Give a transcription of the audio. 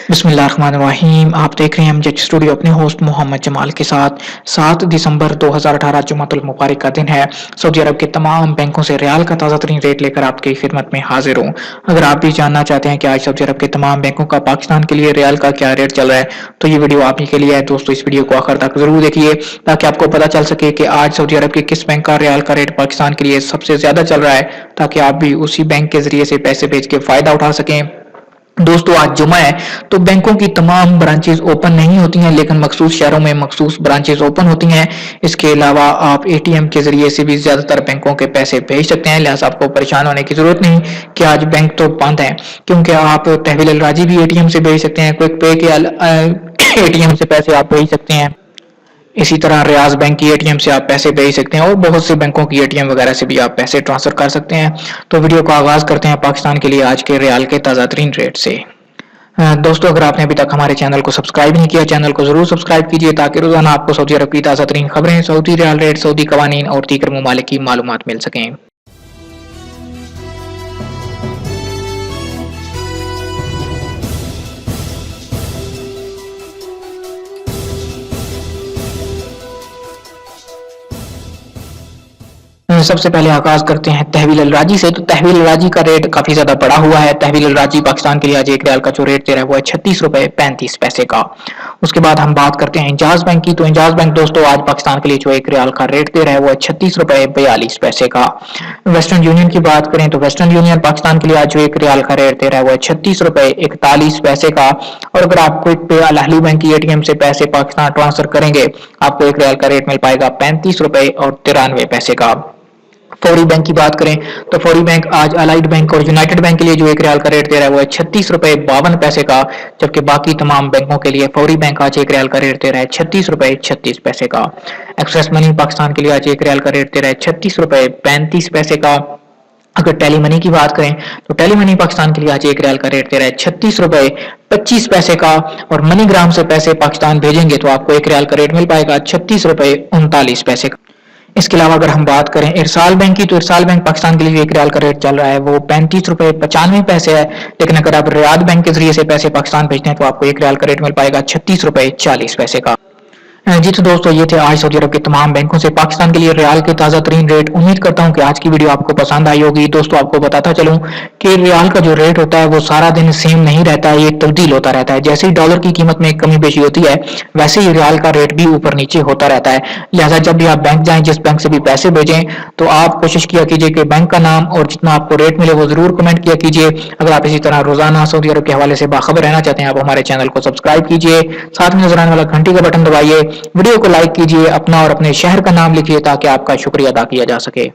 बिस्मिल्लाहिर्रहमानिर्रहीम। आप देख रहे हैं एमजेड स्टूडियो, अपने होस्ट मोहम्मद जमाल के साथ। 7 दिसंबर 2018 जुमातुल मुबारक का दिन है। सऊदी अरब के तमाम बैंकों से रियाल का ताज़ा तरीन रेट लेकर आपकी खिदमत में हाजिर हूँ। अगर आप भी जानना चाहते हैं कि आज सऊदी अरब के तमाम बैंकों का पाकिस्तान के लिए रियाल का क्या रेट चल रहा है, तो ये वीडियो आप ही के लिए है। दोस्तों, इस वीडियो को आखिर तक जरूर देखिए ताकि आपको पता चल सके कि आज सऊदी अरब के किस बैंक का रियाल का रेट पाकिस्तान के लिए सबसे ज्यादा चल रहा है, ताकि आप भी उसी बैंक के जरिए से पैसे भेज के फायदा उठा सकें। दोस्तों, आज जुमा है तो बैंकों की तमाम ब्रांचेस ओपन नहीं होती हैं, लेकिन मखसूस शहरों में मखसूस ब्रांचेस ओपन होती हैं। इसके अलावा आप एटीएम के जरिए से भी ज्यादातर बैंकों के पैसे भेज सकते हैं, लिहाजा आपको परेशान होने की जरूरत नहीं कि आज बैंक तो बंद है, क्योंकि आप तहवील अल राजी भी एटीएम से भेज सकते हैं, क्विक पे के एटीएम से पैसे आप भेज सकते हैं। इसी तरह रियाज बैंक की एटीएम से आप पैसे भेज सकते हैं और बहुत से बैंकों की एटीएम वगैरह से भी आप पैसे ट्रांसफर कर सकते हैं। तो वीडियो का आगाज करते हैं पाकिस्तान के लिए आज के रियाल के ताज़ा तरीन रेट से। दोस्तों, अगर आपने अभी तक हमारे चैनल को सब्सक्राइब नहीं किया, चैनल को जरूर सब्सक्राइब कीजिए ताकि रोजाना आपको सऊदी अरब की ताज़ा तरीन खबरें, सऊदी रियाल रेट, सऊदी कवानीन और दीगर ममालिक की मालूमात मिल सकें। सबसे पहले आगाज करते हैं तहवील अल राजी से। तो तहवील अल राजी का रेट काफी ज्यादा बढ़ा हुआ है। तहवील अल राजी पाकिस्तान के लिए आज एक रियाल का जो रेट दे रहा है वो है 36 रुपए 35 पैसे का। उसके बाद हम बात करते हैं इंजाज बैंक की। तो इंजाज बैंक दोस्तों आज पाकिस्तान के लिए जो एक रियाल का रेट दे रहा है वो है 36 रुपए 42 पैसे का। वेस्टर्न यूनियन की बात करें तो वेस्टर्न यूनियन पाकिस्तान के लिए आज जो एक रियाल का रेट दे रहा है वो है 36 रुपए 41 पैसे का। और अगर आप क्विक पे अल अहली बैंक की एटीएम से पैसे पाकिस्तान ट्रांसफर करेंगे, आपको एक रियाल का रेट मिल पाएगा 35 रुपए और 93 पैसे का। फौरी बैंक की बात करें तो फौरी बैंक आज अलाइड बैंक और यूनाइटेड बैंक के लिए जो एक रियाल का रेट दे रहा है वो है 36 रुपए 52 पैसे का, जबकि बाकी तमाम बैंकों के लिए फौरी बैंक आज एक रियाल का रेट दे रहा है 36 रुपए 36 पैसे का। एक्सप्रेस मनी पाकिस्तान के लिए आज एक रियाल का रेट दे रहा है 36 रुपए 35 पैसे का। अगर टेली मनी की बात करें तो टेली मनी पाकिस्तान के लिए आज एक रियाल का रेट दे रहा है 36 रुपए 25 पैसे का। और मनीग्राम से पैसे पाकिस्तान भेजेंगे तो आपको एक रियाल का रेट मिल पाएगा 36 रुपए 39 पैसे का। इसके अलावा अगर हम बात करें इरसाल बैंक की, तो इरसाल बैंक पाकिस्तान के लिए एक रियाल का रेट चल रहा है वो 35 रुपए 95 पैसे है। लेकिन अगर आप रियाद बैंक के जरिए से पैसे पाकिस्तान भेजते हैं तो आपको एक रियाल का रेट मिल पाएगा 36 रुपए 40 पैसे का। जी तो दोस्तों, ये थे आज सऊदी अरब के तमाम बैंकों से पाकिस्तान के लिए रियाल के ताज़ा तरीन रेट। उम्मीद करता हूं कि आज की वीडियो आपको पसंद आई होगी। दोस्तों, आपको बताता चलूं कि रियाल का जो रेट होता है वो सारा दिन सेम नहीं रहता है, ये तब्दील होता रहता है। जैसे ही डॉलर की कीमत में कमी बेशी होती है, वैसे ही रियाल का रेट भी ऊपर नीचे होता रहता है। लिहाजा जब भी आप बैंक जाएं, जिस बैंक से भी पैसे भेजें, तो आप कोशिश किया कीजिए कि बैंक का नाम और जितना आपको रेट मिले वो जरूर कमेंट किया कीजिए। अगर आप इसी तरह रोजाना सऊदी अरब के हवाले से बाखबर रहना चाहते हैं, आप हमारे चैनल को सब्सक्राइब कीजिए, साथ में नजर आने वाला घंटी का बटन दबाइए, वीडियो को लाइक कीजिए, अपना और अपने शहर का नाम लिखिए ताकि आपका शुक्रिया अदा किया जा सके।